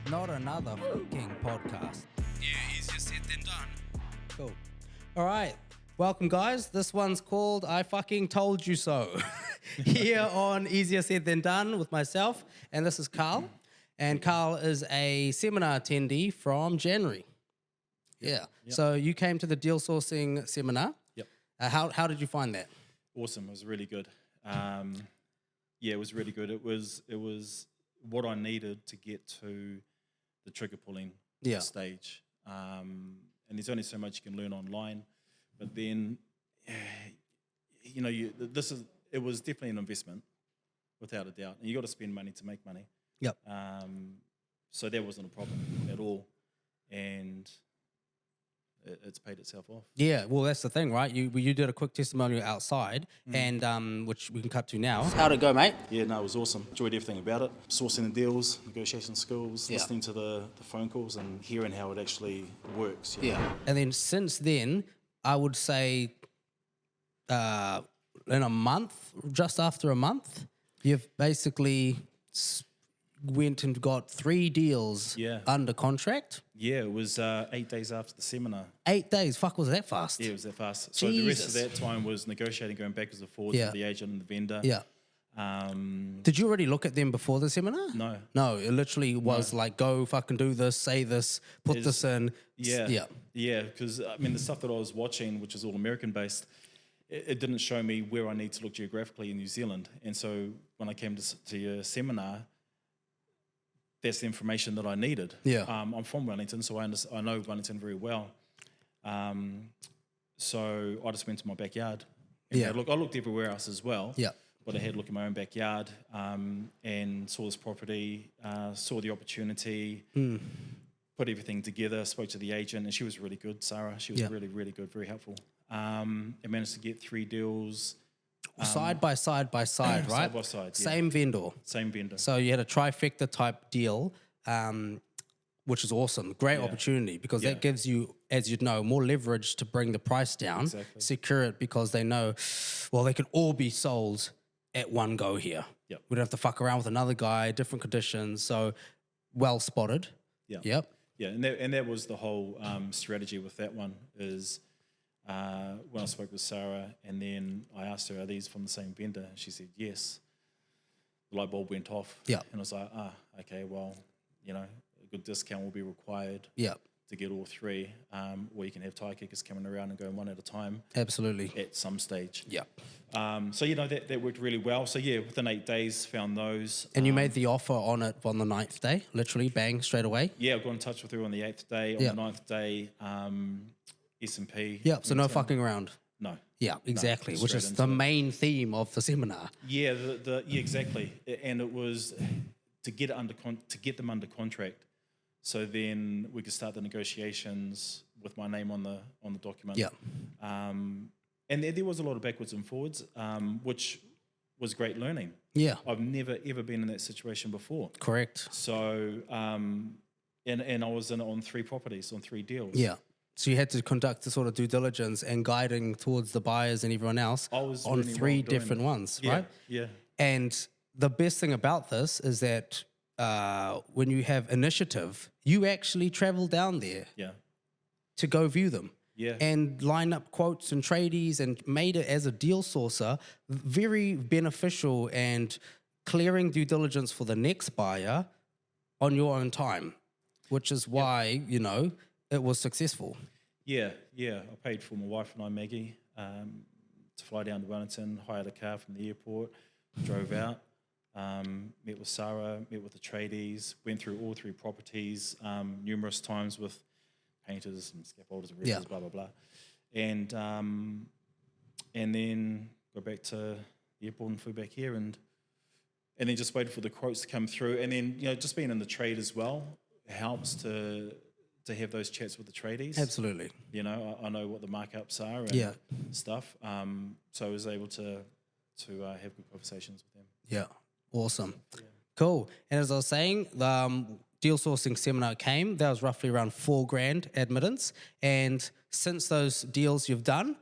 Not another fucking podcast. Yeah, easier said than done. Cool. All right. Welcome, guys. This one's called I Fucking Told You So. Here on Easier Said Than Done with myself. And this is Karl. And Karl is a seminar attendee from January. Yeah. So you came to the deal sourcing seminar. Yep. How did you find that? Awesome. It was really good. It was really good. It was what I needed to get to the trigger pulling stage. And there's only so much you can learn online. But then, it was definitely an investment, without a doubt. And you got to spend money to make money. Yep. So that wasn't a problem at all. And it's paid itself off. Yeah, well, that's the thing, right? You did a quick testimonial outside, and which we can cut to now. How'd it go, mate? Yeah, no, it was awesome. Enjoyed everything about it. Sourcing the deals, negotiation skills, listening to the phone calls and hearing how it actually works. You know? And then since then, I would say in a month, just after a month, you've basically went and got 3 deals under contract. Yeah, it was 8 days after the seminar. 8 days? Fuck, was that fast? Yeah, it was that fast. So the rest of that time was negotiating, going backwards and forwards with the agent and the vendor. Yeah. Did you already look at them before the seminar? No. No, it literally was like, go fucking do this, say this, put this in. Yeah, because, I mean, the stuff that I was watching, which is all American-based, it didn't show me where I need to look geographically in New Zealand. And so when I came to your seminar, that's the information that I needed. Yeah. I'm from Wellington, so I know Wellington very well. So I just went to my backyard. And I looked everywhere else as well. Yeah. But I had a look in my own backyard and saw this property, saw the opportunity, put everything together, spoke to the agent, and she was really good, Sarah. She was really, really good, very helpful. I managed to get 3 deals. Side by side, right? Side by side, yeah. Same vendor. Same vendor. So you had a trifecta type deal, which is awesome. Great opportunity because that gives you, as you know, more leverage to bring the price down, secure it because they know, well, they could all be sold at one go here. Yep. We don't have to fuck around with another guy, different conditions. So well spotted. Yeah. Yep. Yeah, and that was the whole strategy with that one is when I spoke with Sarah and then I asked her, are these from the same vendor? She said, yes. The light bulb went off. Yeah. And I was like, okay, well, a good discount will be required to get all 3. Or you can have tie kickers coming around and going one at a time. Absolutely. At some stage. Yeah. So, that worked really well. So, within 8 days, found those. And you made the offer on it on the 9th day, literally, bang, straight away? Yeah, I got in touch with her on the 8th day. On the 9th day, S&P. Yeah, so no fucking around. No. Yeah, exactly, No, which is the main theme of the seminar. Yeah, exactly. And it was to get them under contract. So then we could start the negotiations with my name on the document. Yeah. And there was a lot of backwards and forwards, which was great learning. Yeah. I've never, ever been in that situation before. Correct. So, and I was in it on 3 properties, on 3 deals. Yeah. So you had to conduct the sort of due diligence and guiding towards the buyers and everyone else on 3 different ones, right? Yeah. And the best thing about this is that when you have initiative, you actually travel down there to go view them. Yeah. And line up quotes and tradies and made it as a deal sourcer very beneficial and clearing due diligence for the next buyer on your own time, which is why, it was successful. Yeah. I paid for my wife and I, Maggie, to fly down to Wellington, hired a car from the airport, drove out, met with Sarah, met with the tradies, went through all 3 properties numerous times with painters and scaffolders and roofers, blah, blah, blah. And then got back to the airport and flew back here and then just waited for the quotes to come through. And then, just being in the trade as well helps to have those chats with the tradies. Absolutely. I know what the markups are and stuff. So I was able to have good conversations with them. Yeah. Awesome. Yeah. Cool. And as I was saying, the deal sourcing seminar came. That was roughly around $4,000 admittance. And since those deals you've done,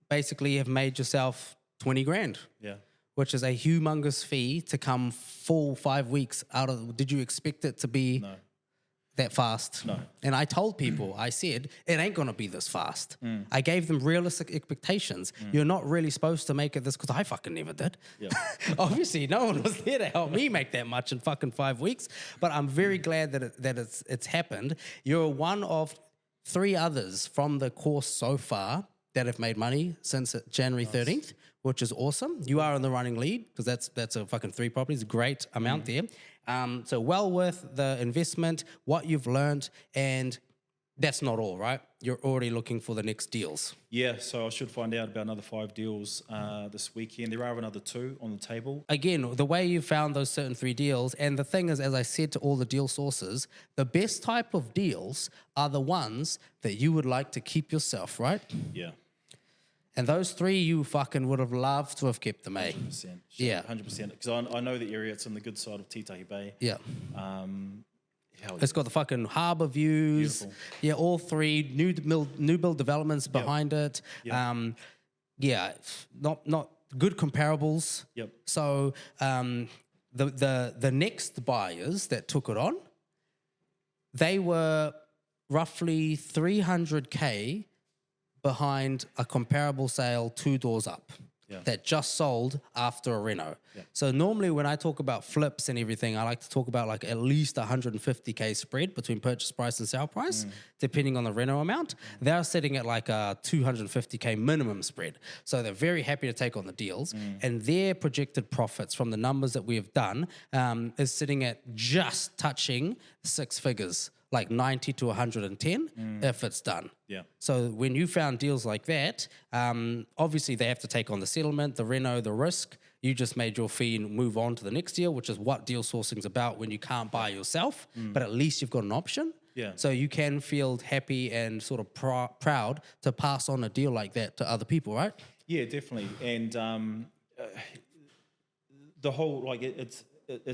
basically you've made yourself $20,000. Yeah. Which is a humongous fee to come full 5 weeks out of. Did you expect it to be? No. that fast. No. And I told people, I said, it ain't going to be this fast. I gave them realistic expectations. You're not really supposed to make it this, because I fucking never did. Yeah. Obviously, no one was there to help me make that much in fucking 5 weeks. But I'm very glad that it's happened. You're one of 3 others from the course so far that have made money since January 13th, which is awesome. You are in the running lead, because that's a fucking 3 properties, great amount there. So well worth the investment, what you've learned, and that's not all, right? You're already looking for the next deals. Yeah, so I should find out about another 5 deals this weekend. There are another 2 on the table. Again, the way you found those certain 3 deals, and the thing is, as I said to all the deal sources, the best type of deals are the ones that you would like to keep yourself, right? Yeah. And those 3, you fucking would have loved to have kept them, eh? 100%. Sure, Yeah. 100%. Because I know the area, it's on the good side of Titahi Bay. Yeah. Hell It's got the fucking harbour views. Beautiful. Yeah, all 3 new build developments behind it. Yep. Yeah, not good comparables. Yep. So the next buyers that took it on, they were roughly 300K behind a comparable sale 2 doors up. Yeah. That just sold after a reno. Yeah. So normally when I talk about flips and everything, I like to talk about like at least 150K spread between purchase price and sale price, depending on the reno amount. They're sitting at like a 250K minimum spread. So they're very happy to take on the deals. And their projected profits from the numbers that we have done is sitting at just touching 6 figures, like 90 to 110 if it's done. Yeah. So when you found deals like that, obviously they have to take on the settlement, the reno, the risk. You just made your fee and move on to the next deal, which is what deal sourcing's about when you can't buy yourself, but at least you've got an option. Yeah. So you can feel happy and sort of proud to pass on a deal like that to other people, right? Yeah, definitely. And the whole, like, it's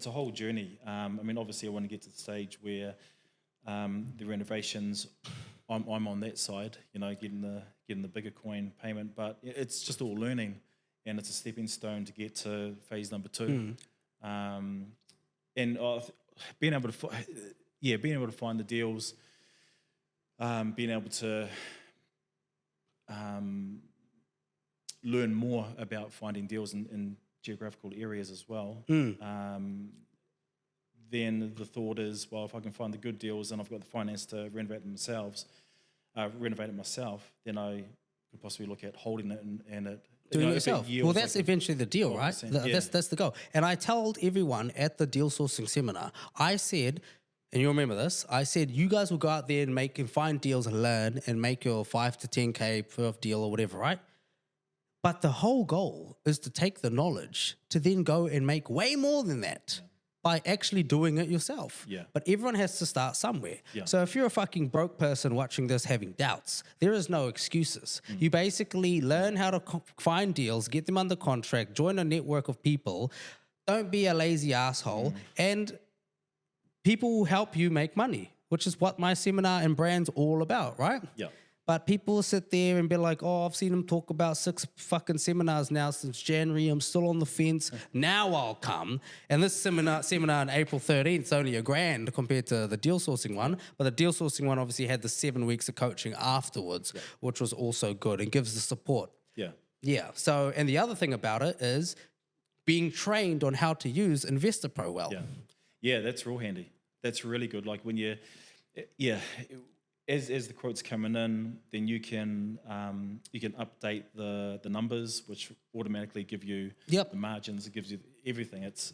a whole journey. I mean, obviously I want to get to the stage where the renovations, I'm on that side, you know, getting the bigger coin payment, but it's just all learning, and it's a stepping stone to get to phase number 2. And being able to find the deals, being able to learn more about finding deals in geographical areas as well. Then the thought is, well, if I can find the good deals and I've got the finance to renovate it myself, then I could possibly look at holding it and it Doing it yourself. Well, that's eventually the deal, right? 12%, That's the goal. And I told everyone at the deal sourcing seminar, I said, and you remember this, I said, you guys will go out there and find deals and learn and make your 5 to 10K per deal or whatever, right? But the whole goal is to take the knowledge to then go and make way more than that. By actually doing it yourself. Yeah. But everyone has to start somewhere. Yeah. So if you're a fucking broke person watching this having doubts, there is no excuses. You basically learn how to find deals, get them under contract, join a network of people. Don't be a lazy asshole. And people will help you make money, which is what my seminar and brand's all about, right? Yeah. But people sit there and be like, oh, I've seen him talk about 6 fucking seminars now since January. I'm still on the fence. Now I'll come. And this seminar on April 13th is only $1,000 compared to the deal sourcing one. But the deal sourcing one obviously had the 7 weeks of coaching afterwards, which was also good and gives the support. Yeah. Yeah. So, and the other thing about it is being trained on how to use Investorpro well. Yeah. Yeah, that's real handy. That's really good. Like when you, as the quotes coming in, then you can update the numbers, which automatically give you the margins. It gives you everything. It's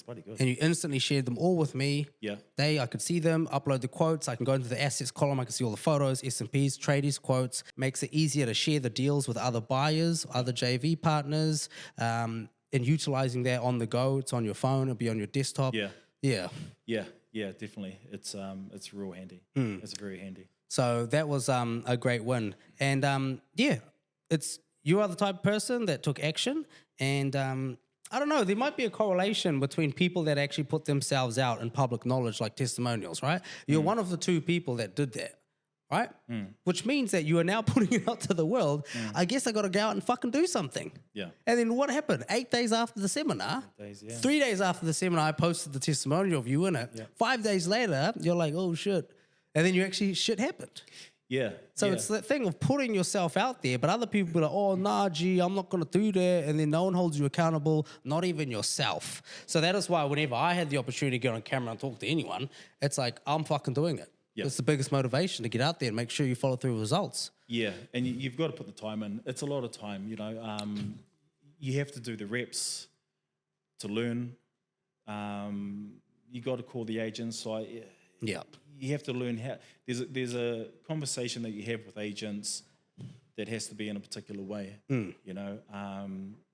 bloody good. And you instantly shared them all with me. Yeah. I could see them, upload the quotes. I can go into the assets column. I can see all the photos, S&Ps, tradies quotes. Makes it easier to share the deals with other buyers, other JV partners, and utilizing that on the go. It's on your phone. It'll be on your desktop. Yeah. Yeah. Yeah. Yeah, definitely. It's real handy. It's very handy. So that was a great win. And you are the type of person that took action. And I don't know, there might be a correlation between people that actually put themselves out in public knowledge, like testimonials, right? You're one of the 2 people that did that, right? Which means that you are now putting it out to the world. I guess I got to go out and fucking do something. Yeah. And then what happened? 8 days after the seminar, 3 days after the seminar, I posted the testimonial of you in it. Yeah. 5 days later, you're like, oh shit. And then shit happened. Yeah. So it's that thing of putting yourself out there, but other people be like, oh, nah, gee, I'm not going to do that. And then no one holds you accountable, not even yourself. So that is why whenever I had the opportunity to get on camera and talk to anyone, it's like, I'm fucking doing it. Yep. It's the biggest motivation to get out there and make sure you follow through with results. Yeah, and you've got to put the time in. It's a lot of time, you know. You have to do the reps to learn. You got to call the agents. Yeah. You have to learn how. There's a conversation that you have with agents that has to be in a particular way. You know,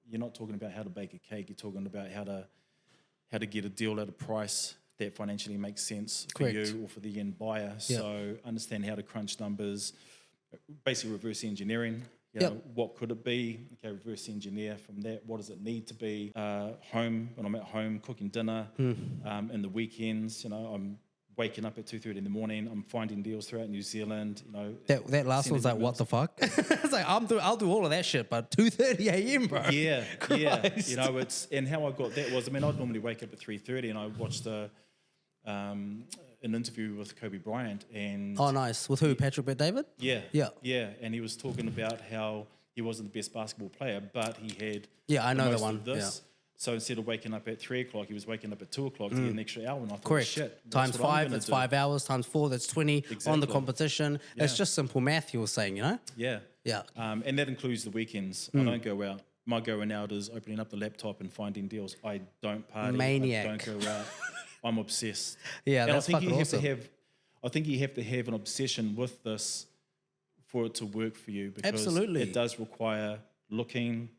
you're not talking about how to bake a cake. You're talking about how to get a deal at a price that financially makes sense for you or for the end buyer. Yep. So understand how to crunch numbers, basically reverse engineering. You know, what could it be? Okay, reverse engineer from that. What does it need to be? Home, when I'm at home, cooking dinner. In the weekends, you know, I'm waking up at 2:30 in the morning. I'm finding deals throughout New Zealand. You know, that last one's like, what the fuck? It's like I'll do all of that shit, but 2:30 a.m., bro. Yeah, yeah. You know, and how I got that was, I mean, I'd normally wake up at 3:30 and I watched an interview with Kobe Bryant. And oh, nice. With who? Patrick Bet-David? Yeah. Yeah. Yeah. And he was talking about how he wasn't the best basketball player, but he had I know most that one. of this. Yeah. So instead of waking up at 3 o'clock, he was waking up at 2 o'clock to get an extra hour. And I thought, Correct. shit. Times 5, that's 5 hours. Times 4, that's 20 on the competition. Yeah. It's just simple math, you were saying, you know? Yeah. Yeah. And that includes the weekends. I don't go out. My going out is opening up the laptop and finding deals. I don't party. Maniac. I don't go out. I'm obsessed. Yeah, and that's fucking awesome. I think you have to have an obsession with this for it to work for you, because Absolutely. it does require looking,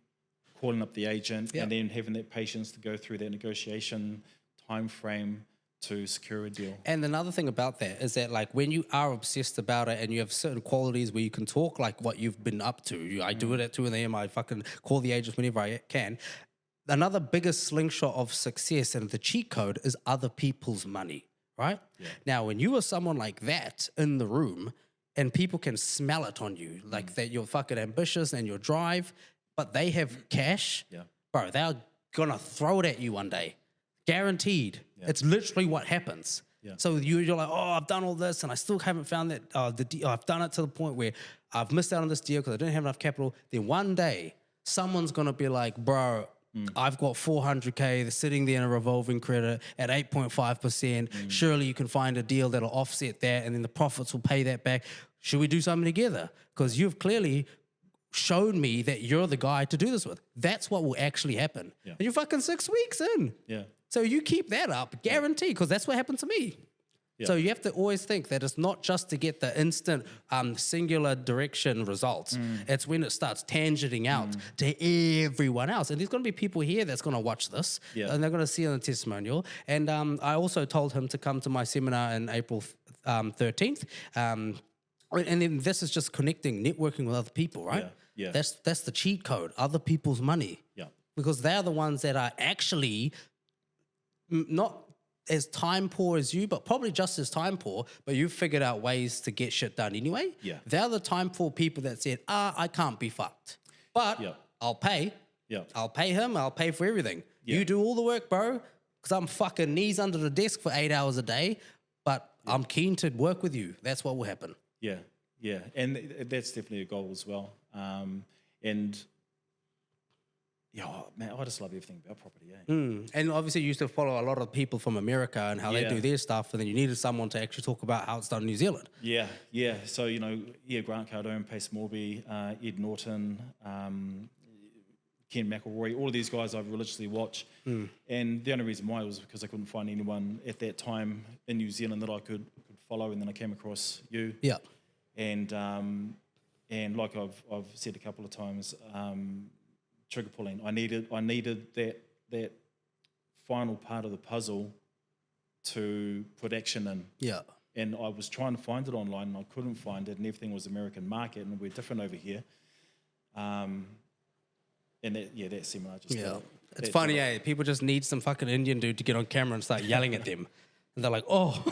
calling up the agent, and then having that patience to go through that negotiation time frame to secure a deal. And another thing about that is that, like, when you are obsessed about it and you have certain qualities where you can talk like what you've been up to, I do it at 2 a.m. I fucking call the agents whenever I can. Another biggest slingshot of success and the cheat code is other people's money, right? Yeah. Now, when you are someone like that in the room and people can smell it on you, like that you're fucking ambitious and your drive, but they have cash, bro, they're gonna throw it at you one day. Guaranteed. Yeah. It's literally what happens. Yeah. So you're like, oh, I've done all this and I still haven't found that. I've done it to the point where I've missed out on this deal because I didn't have enough capital. Then one day, someone's gonna be like, bro, I've got 400K, they're sitting there in a revolving credit at 8.5%. Surely you can find a deal that'll offset that and then the profits will pay that back. Should we do something together? Because you've clearly shown me that you're the guy to do this with. That's what will actually happen. Yeah. And you're fucking 6 weeks in. Yeah. So you keep that up, guaranteed, because that's what happened to me. Yeah. So you have to always think that it's not just to get the instant singular direction results. It's when it starts tangenting out to everyone else. And there's going to be people here that's going to watch this and they're going to see on the testimonial. And I also told him to come to my seminar in April 13th. And then this is just connecting, networking with other people, right? Yeah. That's the cheat code, other people's money. Yeah. Because they're the ones that are actually not as time poor as you, but probably just as time poor, but you've figured out ways to get shit done anyway. Yeah. They're the time poor people that said, I can't be fucked. But I'll pay. Yeah. I'll pay him. I'll pay for everything. Yeah. You do all the work, bro, because I'm fucking knees under the desk for 8 hours a day, but I'm keen to work with you. That's what will happen. Yeah. Yeah. And that's definitely a goal as well. And yeah, man, I just love everything about property. And obviously you used to follow a lot of people from America and how they do their stuff, and then you needed someone to actually talk about how it's done in New Zealand. Yeah. So, you know, Grant Cardone, Pace Morby, Ed Norton, Ken McElroy, all of these guys I religiously watch. And the only reason why was because I couldn't find anyone at that time in New Zealand that I could follow, and then I came across you. Yeah. And like I've said a couple of times, trigger pulling. I needed that final part of the puzzle to put action in. Yeah. And I was trying to find it online and I couldn't find it, and everything was American market and we're different over here. And that seminar just It's funny, people just need some fucking Indian dude to get on camera and start yelling at them. And they're like, oh.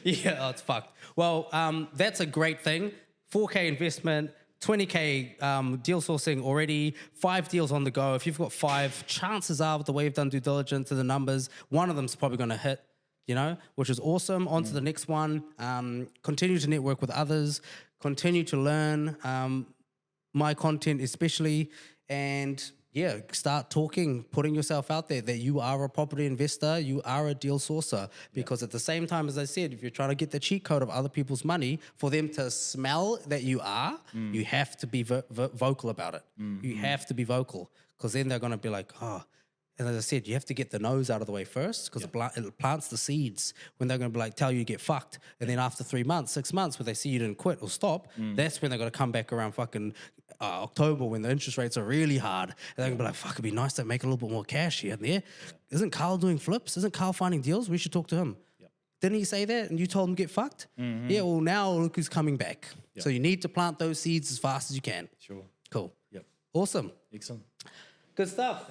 Yeah, oh, it's fucked. Well, that's a great thing. 4K investment, 20K deal sourcing already, 5 deals on the go. If you've got 5, chances are with the way you've done due diligence and the numbers, one of them's probably going to hit, you know, which is awesome. On to the next one. Continue to network with others. Continue to learn my content especially. And yeah, start talking, putting yourself out there that you are a property investor, you are a deal sourcer. Because at the same time, as I said, if you're trying to get the cheat code of other people's money, for them to smell that you are, you have to be vocal about it. You have to be vocal, because then they're going to be like, oh. And as I said, you have to get the nose out of the way first, because it plants the seeds when they're going to be like, tell you to get fucked. And then after 3 months, 6 months, when they see you didn't quit or stop, that's when they're going to come back around fucking October when the interest rates are really hard. And they're going to be like, fuck, it'd be nice to make a little bit more cash here and there. Isn't Karl doing flips? Isn't Karl finding deals? We should talk to him. Didn't he say that? And you told him get fucked? Yeah, well, now look who's coming back. So you need to plant those seeds as fast as you can. Sure. Cool. Yep. Awesome. Excellent. Good stuff.